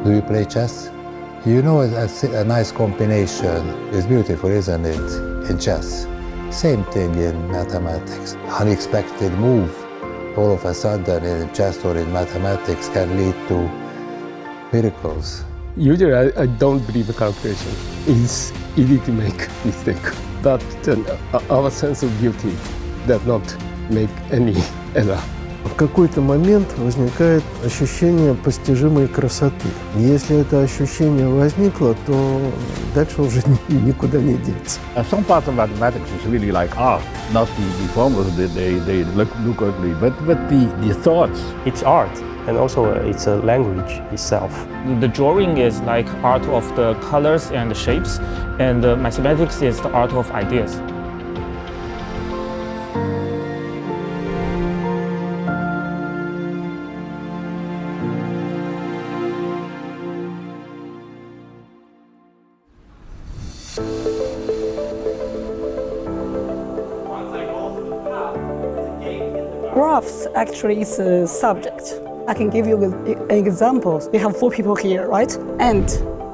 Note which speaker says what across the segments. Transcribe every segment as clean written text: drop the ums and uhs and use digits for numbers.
Speaker 1: Do you play chess? You know, a nice combination is beautiful, isn't it, in chess? Same thing in mathematics. Unexpected move all of a sudden in chess or in mathematics can lead to miracles.
Speaker 2: Usually I don't believe in calculation. It's easy to make mistake. But our sense of beauty does not make any error.
Speaker 3: В какой-то момент возникает ощущение постижимой красоты. Если это ощущение возникло, то дальше уже никуда не деться.
Speaker 4: Some parts of mathematics is really like art, not the formulas they look ugly, but the thoughts.
Speaker 5: It's art, and also it's a language itself.
Speaker 6: The drawing is like art of the colors and the shapes, and the mathematics is the art of ideas.
Speaker 7: Graphs actually is a subject. I can give you an example. We have 4 people here, right? And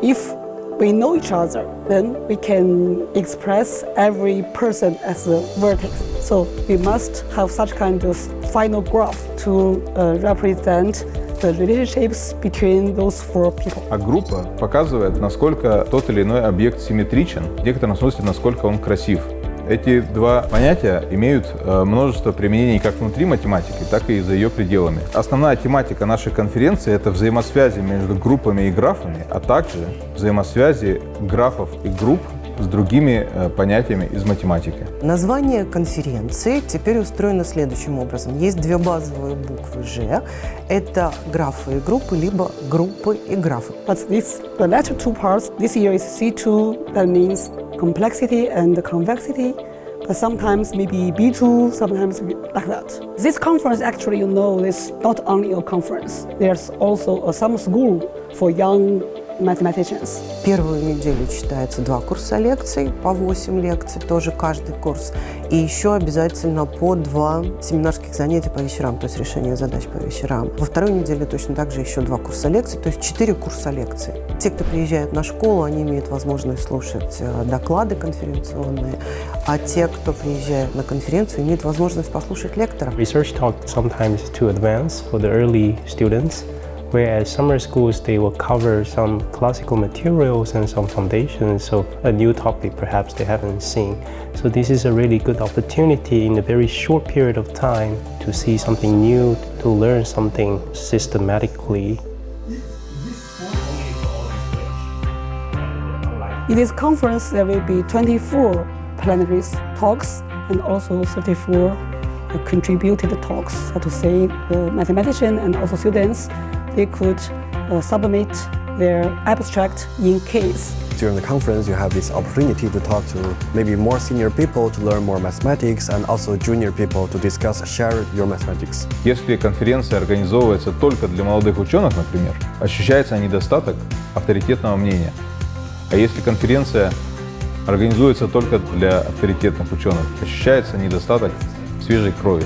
Speaker 7: if we know each other, then we can express every person as a vertex. So we must have such kind of final graph to represent the relationships between those 4 people.
Speaker 8: А группа показывает, насколько тот или иной объект симметричен, в некотором смысле, насколько он красив. Эти два понятия имеют множество применений как внутри математики, так и за ее пределами. Основная тематика нашей конференции – это взаимосвязи между группами и графами, а также взаимосвязи графов и групп с другими понятиями из математики.
Speaker 9: Название конференции теперь устроено следующим образом. Есть 2 базовые буквы «Ж». Это графы и группы, либо группы и графы.
Speaker 7: But the latter 2 parts, this year is C2, that means complexity and convexity, but sometimes maybe B2, sometimes like that. This conference actually, you know, is not only a conference. There's also a summer school for young mathematicians.
Speaker 9: Первую неделю читается 2 курса лекций, по 8 лекций, тоже каждый курс. И еще обязательно по 2 семинарских занятия по вечерам, то есть решение задач по вечерам. Во второй неделе точно так же еще 2 курса лекций, то есть 4 курса лекций. Те, кто приезжает на школу, они имеют возможность слушать доклады конференционные, а те, кто приезжает на конференцию, имеют возможность послушать лектора.
Speaker 5: Research talk sometimes is too advanced for the early students, whereas summer schools, they will cover some classical materials and some foundations of a new topic perhaps they haven't seen. So this is a really good opportunity in a very short period of time to see something new, to learn something systematically.
Speaker 7: In this conference, there will be 24 plenary talks and also 34 contributed talks. So to say, the mathematicians and also students, they could submit their abstract in case.
Speaker 10: During the conference, you have this opportunity to talk to maybe more senior people to learn more mathematics and also junior people to discuss, share your mathematics.
Speaker 8: Если конференция организовывается только для молодых ученых, например, ощущается недостаток авторитетного мнения. А если конференция организуется только для авторитетных ученых, ощущается недостаток свежей крови.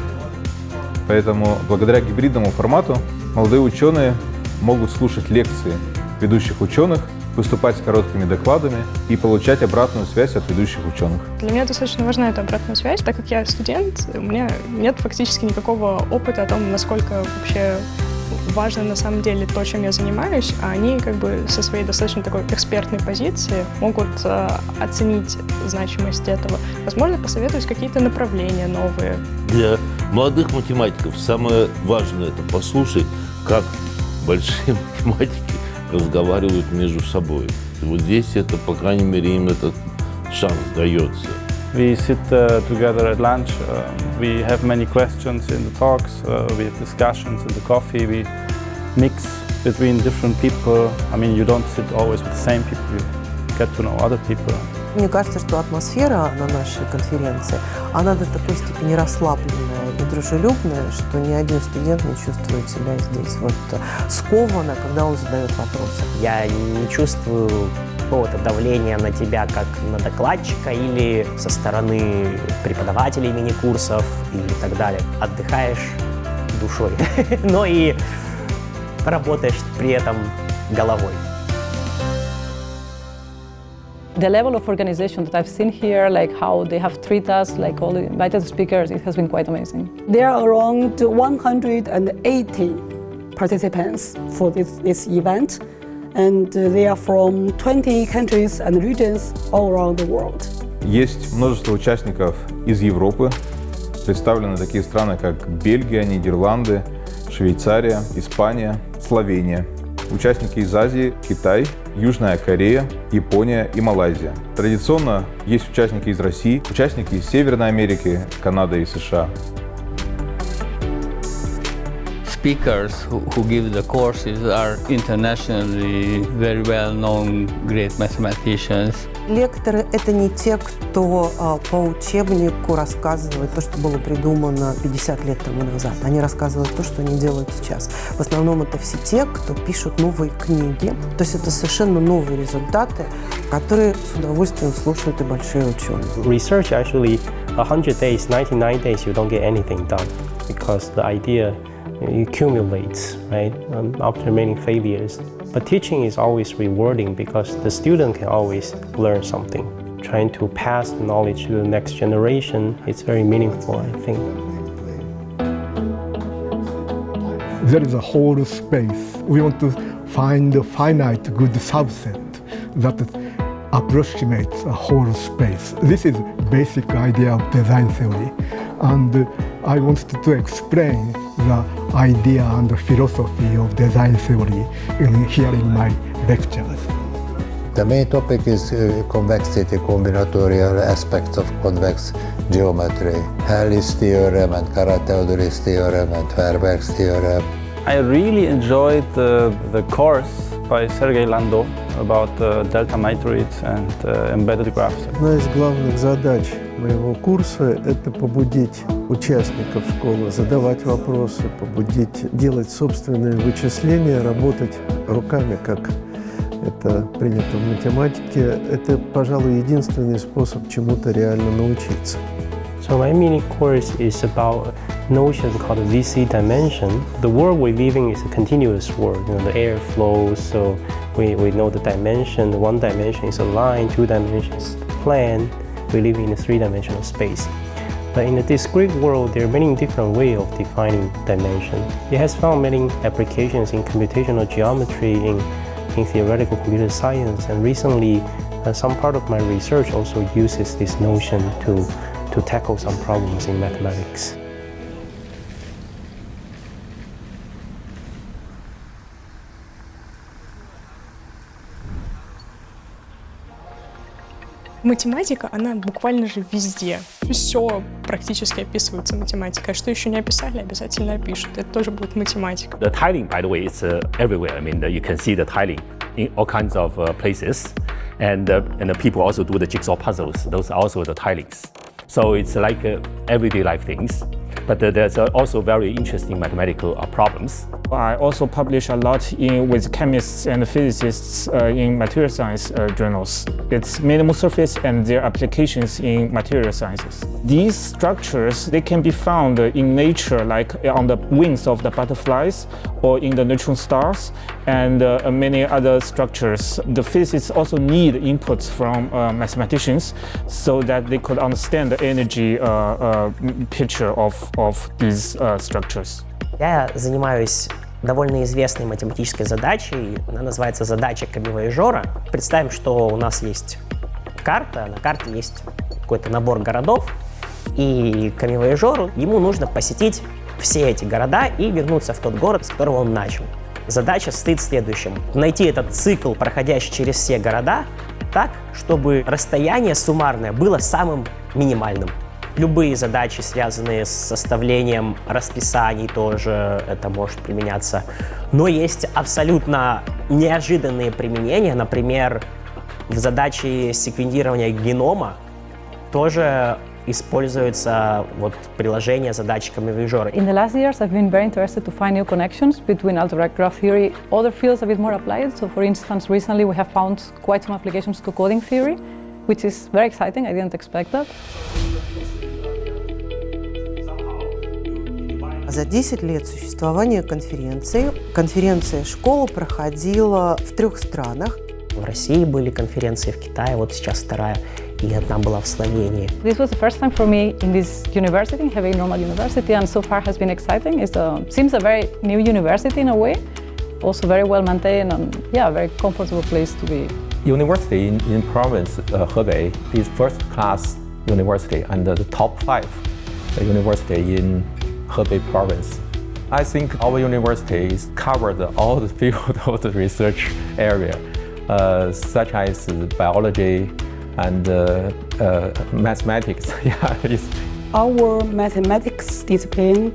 Speaker 8: Поэтому благодаря гибридному формату молодые ученые могут слушать лекции ведущих ученых, выступать с короткими докладами и получать обратную связь от ведущих ученых.
Speaker 11: Для меня достаточно важна эта обратная связь, так как я студент, у меня нет фактически никакого опыта о том, насколько вообще важно на самом деле то, чем я занимаюсь, а они как бы со своей достаточно такой экспертной позиции могут оценить значимость этого. Возможно, посоветовать какие-то направления новые.
Speaker 12: Для молодых математиков самое важное – это послушать, как большие математики разговаривают между собой. И вот здесь это, по крайней мере, им этот шанс дается.
Speaker 13: We sit together at lunch, we have many questions in the talks, we have discussions in the coffee, we mix between different people. I mean, you don't sit always with the same people, you get to know other people.
Speaker 9: Мне кажется, что атмосфера на нашей конференции, она до такой степени расслабленная и дружелюбная, что ни один студент не чувствует себя здесь вот скованно, когда он задает вопросы.
Speaker 14: Я не чувствую какого-то давления на тебя, как на докладчика, или со стороны преподавателей мини-курсов и так далее. Отдыхаешь душой, но и работаешь при этом головой.
Speaker 15: The level of organization that I've seen here, like how they have treated us, like all the invited speakers, it has been quite amazing.
Speaker 7: There are around 180 participants for this event, and they are from 20 countries and regions all around the world.
Speaker 8: Есть множество участников из Европы. Представлены такие страны, как Бельгия, Нидерланды, Швейцария, Испания, Словения. Участники из Азии, Китай, Южная Корея, Япония и Малайзия. Традиционно есть участники из России, участники из Северной Америки, Канады и США.
Speaker 16: Speakers who give the courses are internationally very well-known great mathematicians.
Speaker 9: Лекторы — это не те, кто по учебнику рассказывает то, что было придумано 50 лет тому назад. Они рассказывают то, что они делают сейчас. В основном это все те, кто пишут новые книги. То есть это совершенно новые результаты, которые с удовольствием слушают и большие ученые.
Speaker 5: Research actually 100 days, 99 days you don't get anything done because the idea accumulates, right, after many failures. But teaching is always rewarding because the student can always learn something. Trying to pass the knowledge to the next generation, it's very meaningful, I think.
Speaker 17: There is a whole space. We want to find a finite good subset that approximates a whole space. This is basic idea of design theory. And I wanted to explain the idea and the philosophy of design theory here in my lectures.
Speaker 1: The main topic is convexity, combinatorial aspects of convex geometry, Halley's theorem and Kara-Theodoris theorem and Verberg's theorem.
Speaker 13: I really enjoyed the course by Sergei Landau about delta matrix and embedded graphs.
Speaker 3: Одна из главных задач моего курса – это побудить участников школы задавать вопросы, побудить делать собственные вычисления, работать руками, как это принято в математике. Это, пожалуй, единственный способ чему-то реально научиться.
Speaker 5: So my mini course is about a notion called the VC dimension. The world we live in is a continuous world. The air flows, so we know the dimension. One dimension is a line, two dimensions plane. We live in a three-dimensional space. But in the discrete world, there are many different ways of defining dimension. It has found many applications in computational geometry, in theoretical computer science, and recently some part of my research also uses this notion to tackle some problems in mathematics.
Speaker 11: Математика, она буквально же везде. Все практически описывается математикой. А что еще не описали, обязательно опишут. Это тоже будет математика.
Speaker 18: The tiling, by the way, is everywhere. I mean, you can see the tiling in all kinds of places. And the people also do the jigsaw puzzles. Those are also the tilings. So it's like everyday life things. But there's also very interesting mathematical problems.
Speaker 6: I also publish a lot with chemists and physicists in material science journals. It's minimal surface and their applications in material sciences. These structures, they can be found in nature, like on the wings of the butterflies or in the neutron stars and many other structures. The physicists also need inputs from mathematicians so that they could understand the energy picture of these structures.
Speaker 14: Я занимаюсь довольно известной математической задачей. Она называется задача камевояжера. Представим, что у нас есть карта, на карте есть какой-то набор городов, и камевояжеру ему нужно посетить все эти города и вернуться в тот город, с которого он начал. Задача состоит в следующем. Найти этот цикл, проходящий через все города, так, чтобы расстояние суммарное было самым минимальным. Любые задачи, связанные с составлением расписаний, тоже это может применяться. Но есть абсолютно неожиданные применения. Например, в задаче секвенирования генома тоже используется приложение задачи камевояжера.
Speaker 15: In the last years, I've been very interested to find new connections between algebraic graph theory, other fields a bit more applied. So, for instance, recently we have found quite some applications to coding theory, which is very exciting. I didn't expect that.
Speaker 9: За 10 лет существования конференция школы проходила в 3 странах.
Speaker 14: В России были конференции, в Китае, вот сейчас вторая, и одна была в Словении.
Speaker 15: This was the first time for me in this university, having normal university, and so far has been exciting. It seems a very new university in a way, also very well maintained and a very comfortable place to be.
Speaker 19: University in province Hebei is first class university and the top 5 university in Hebei province. I think our university is covered all the field of the research area, such as biology and mathematics.
Speaker 7: Our mathematics discipline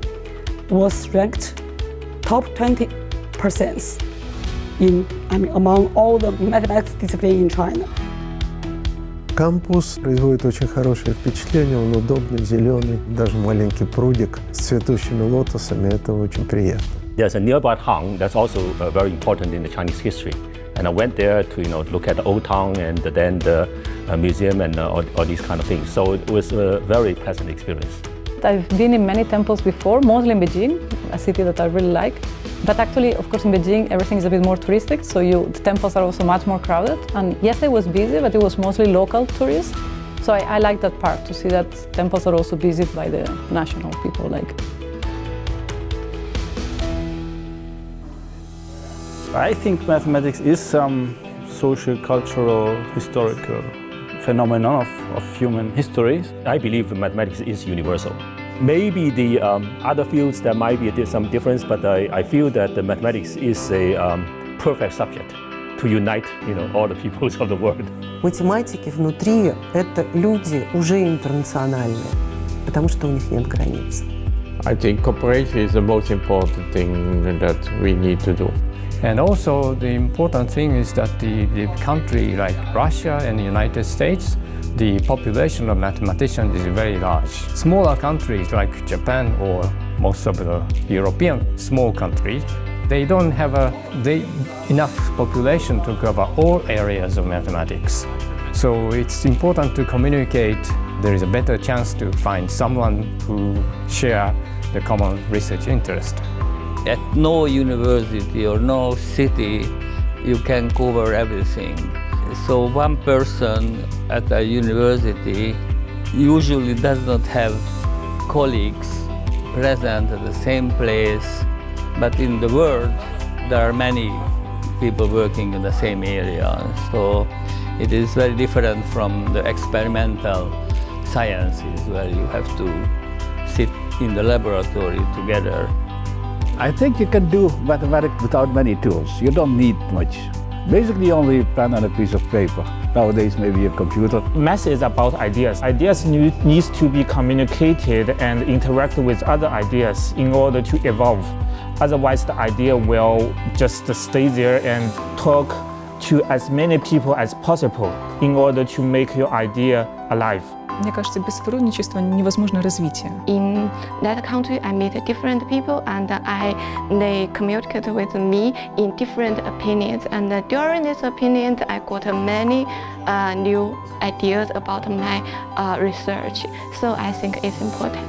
Speaker 7: was ranked top 20% among all the mathematics disciplines in China.
Speaker 3: Кампус производит очень хорошее впечатление, он удобный, зеленый, даже маленький прудик с цветущими лотосами, это очень приятно.
Speaker 18: There's a nearby town that's also very important in the Chinese history. And I went there to look at the old town and then the museum and all these kind of things. So it was a very pleasant experience.
Speaker 15: I've been in many temples before, mostly in Beijing, a city that I really like. But actually, of course, in Beijing, everything is a bit more touristic, so the temples are also much more crowded. And yes, it was busy, but it was mostly local tourists. So I like that part, to see that temples are also visited by the national people.
Speaker 13: I think mathematics is some social, cultural, historical phenomenon of human history.
Speaker 18: I believe mathematics is universal. Maybe the other fields there might be some difference, but I feel that the mathematics is a perfect subject to unite all the peoples of the world.
Speaker 9: Математики внутри – это люди уже интернациональные, потому что у них нет границ.
Speaker 2: I think cooperation is the most important thing that we need to do.
Speaker 20: And also the important thing is that the country like Russia and the United States, the population of mathematicians is very large. Smaller countries like Japan or most of the European small countries, they don't have enough population to cover all areas of mathematics. So it's important to communicate. There is a better chance to find someone who share the common research interest.
Speaker 16: At no university or no city, you can cover everything. So one person at a university usually does not have colleagues present at the same place, but in the world, there are many people working in the same area. So it is very different from the experimental sciences where you have to sit in the laboratory together.
Speaker 4: I think you can do mathematics without many tools. You don't need much. Basically only a pen and a piece of paper. Nowadays maybe a computer.
Speaker 6: Math is about ideas. Ideas needs to be communicated and interact with other ideas in order to evolve. Otherwise the idea will just stay there and talk to as many people as possible in order to make your idea alive.
Speaker 21: Мне кажется, без сотрудничества невозможно развитие.
Speaker 22: In that country, I meet different people, and they communicate with me in different opinions. And during these opinions, I got many new ideas about my research. So I think it's important.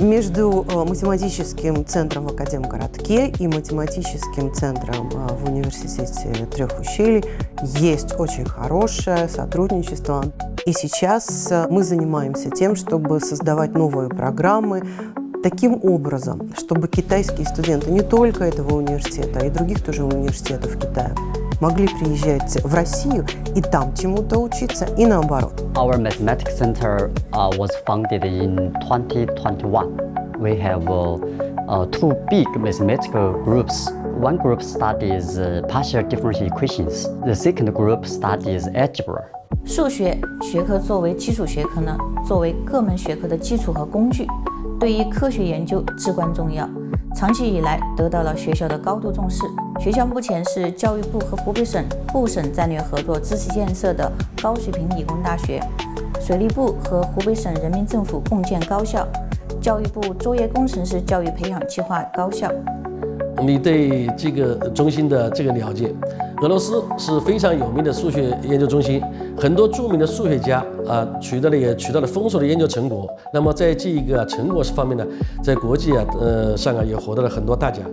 Speaker 9: Между математическим центром в Академгородке и математическим центром в университете Трех Ущелий есть очень хорошее сотрудничество. И сейчас мы занимаемся тем, чтобы создавать новые программы таким образом, чтобы китайские студенты не только этого университета, а и других тоже университетов Китая могли приезжать в Россию и там чему-то учиться, и наоборот.
Speaker 23: Our mathematics center was founded in 2021. We have 2 big mathematical groups. One group studies partial differential equations. The second group studies algebra.
Speaker 24: 数学学科作为基础学科呢，作为各门学科的基础和工具，对于科学研究至关重要。长期以来得到了学校的高度重视。学校目前是教育部和湖北省部省战略合作支持建设的高水平理工大学，水利部和湖北省人民政府共建高校，教育部作业工程师教育培养计划高校。
Speaker 8: 你对这个中心的这个了解。俄罗斯是非常有名的数学研究中心，很多著名的数学家取得了丰硕的研究成果。那么在这个成果方面呢，在国际上也获得了很多大奖。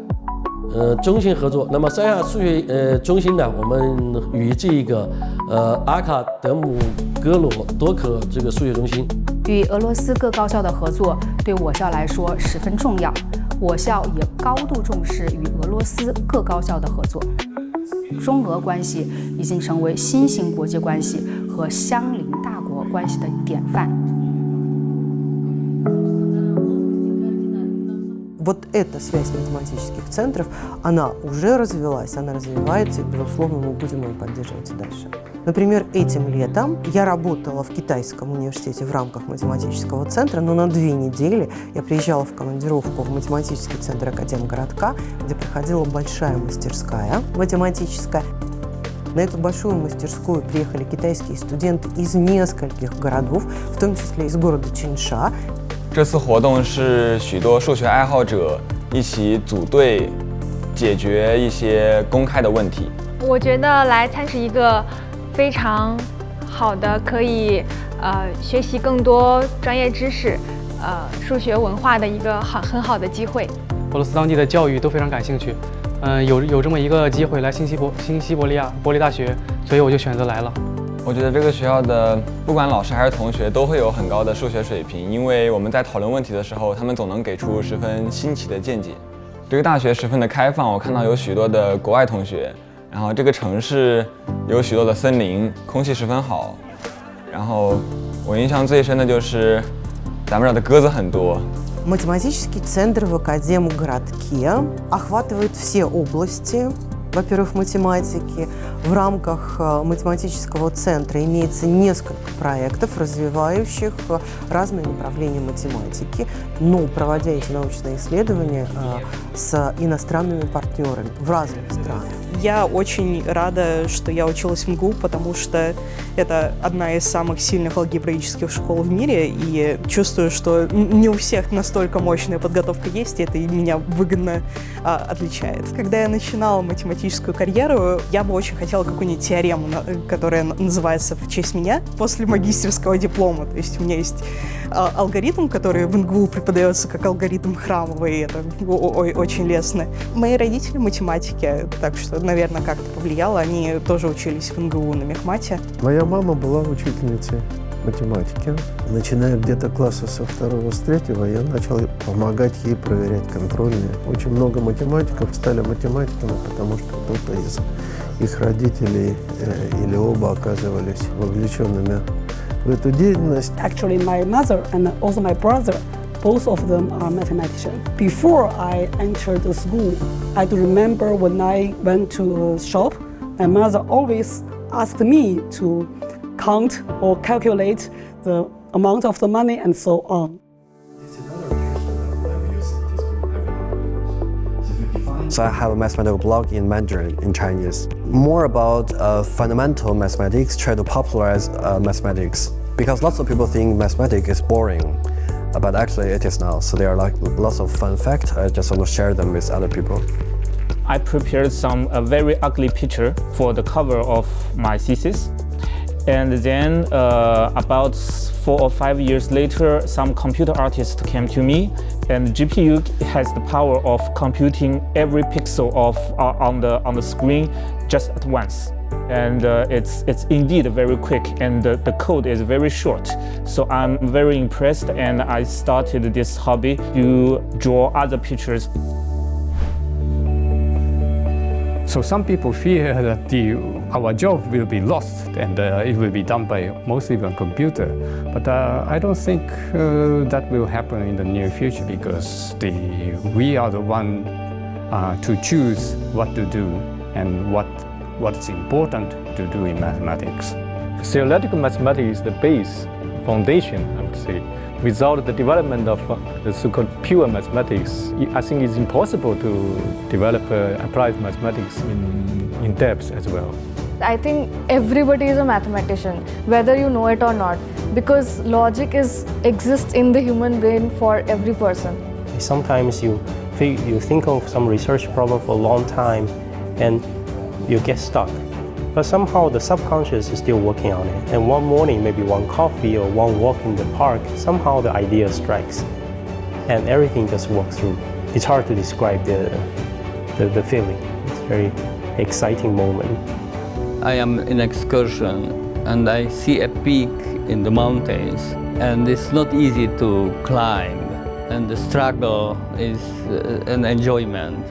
Speaker 8: 中心合作，那么三亚数学中心呢，我们与这个阿卡德姆格罗多克这个数学中心。
Speaker 10: 与俄罗斯各高校的合作对我校来说十分重要，我校也高度重视与俄罗斯各高校的合作。中俄关系已经成为新型国际关系和相邻大国关系的典范。
Speaker 9: Вот эта связь математических центров, она уже развилась, она развивается, и, безусловно, мы будем ее поддерживать и дальше. Например, этим летом я работала в Китайском университете в рамках математического центра, но на 2 недели я приезжала в командировку в математический центр Академгородка, где проходила большая мастерская математическая. На эту большую мастерскую приехали китайские студенты из нескольких городов, в том числе из города Чинша.
Speaker 12: 这次活动是许多数学爱好者一起组队解决一些公开的问题。
Speaker 17: 我觉得来参是一个非常好的，可以学习更多专业知识、数学文化的一个很好的机会。
Speaker 25: 俄罗斯当地的教育都非常感兴趣，有这么一个机会来新西伯利亚国立大学，所以我就选择来了。
Speaker 12: 我觉得这个学校的不管老师还是同学都会有很高的数学水平，因为我们在讨论问题的时候，他们总能给出十分新奇的见解。这个大学十分的开放，我看到有许多的国外同学，然后这个城市有许多的森林，空气十分好。然后我印象最深的就是咱们这儿的鸽子很多。
Speaker 9: Математический центр в Академгородке охватывает все области. Во-первых, математики. В рамках математического центра имеется несколько проектов, развивающих разные направления математики, но проводя эти научные исследования с иностранными партнерами в разных странах.
Speaker 26: Я очень рада, что я училась в МГУ, потому что это одна из самых сильных алгебраических школ в мире, и чувствую, что не у всех настолько мощная подготовка есть, и это меня выгодно отличает. Когда я начинала математическую карьеру, я бы очень хотела какую-нибудь теорему, которая называется в честь меня, после магистерского диплома. То есть у меня есть алгоритм, который в МГУ преподается как алгоритм храмовый, и это очень лестно. Мои родители математики, так что, наверное, как-то повлияло. Они тоже учились в МГУ на мехмате.
Speaker 3: Моя мама была учительницей математики. Начиная где-то класса со 2-го, с 3-го, я начал помогать ей проверять контрольные. Очень много математиков стали математиками, потому что кто-то из их родителей или оба оказывались вовлеченными в эту деятельность.
Speaker 7: Actually, my mother and also my brother, both of them are mathematicians. Before I entered the school, I do remember when I went to a shop, my mother always asked me to count or calculate the amount of the money and so on.
Speaker 27: So I have a mathematical blog in Mandarin, in Chinese. More about fundamental mathematics, try to popularize mathematics. Because lots of people think mathematics is boring, but actually it is not. So there are like lots of fun facts. I just want to share them with other people.
Speaker 6: I prepared a very ugly picture for the cover of my thesis. And then about 4 or 5 years later, some computer artist came to me, and GPU has the power of computing every pixel on the screen just at once. And it's indeed very quick, and the code is very short. So I'm very impressed, and I started this hobby to draw other pictures.
Speaker 20: So some people fear that our job will be lost and it will be done by mostly by computer. But I don't think that will happen in the near future, because we are the one to choose what to do and what's important to do in mathematics.
Speaker 28: Theoretical mathematics is the base, foundation, I would say. Without the development of the so-called pure mathematics, I think it's impossible to develop applied mathematics in depth as well.
Speaker 17: I think everybody is a mathematician, whether you know it or not, because logic exists in the human brain for every person.
Speaker 5: Sometimes you think of some research problem for a long time, and you get stuck. But somehow the subconscious is still working on it. And one morning, maybe one coffee or one walk in the park, somehow the idea strikes, and everything just walks through. It's hard to describe the feeling. It's a very exciting moment.
Speaker 16: I am in excursion and I see a peak in the mountains, and it's not easy to climb, and the struggle is an enjoyment.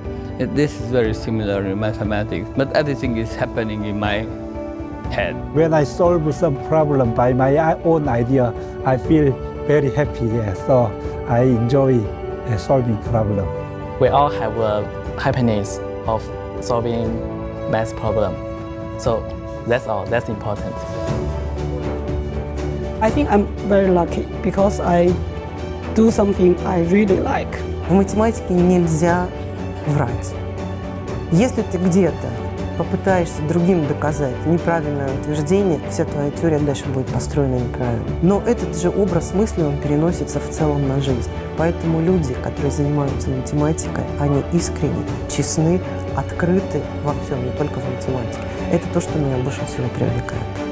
Speaker 16: This is very similar in mathematics, but everything is happening in my head.
Speaker 1: When I solve some problem by my own idea, I feel very happy. So I enjoy solving problem.
Speaker 2: We all have a happiness of solving math problem. So that's all. That's important.
Speaker 7: I think I'm very lucky because I do something I really like.
Speaker 9: В математике нельзя врать. Если ты где-то попытаешься другим доказать неправильное утверждение, вся твоя теория дальше будет построена неправильно. Но этот же образ мысли, он переносится в целом на жизнь. Поэтому люди, которые занимаются математикой, они искренне, честны, открыты во всем, не только в математике. Это то, что меня больше всего привлекает.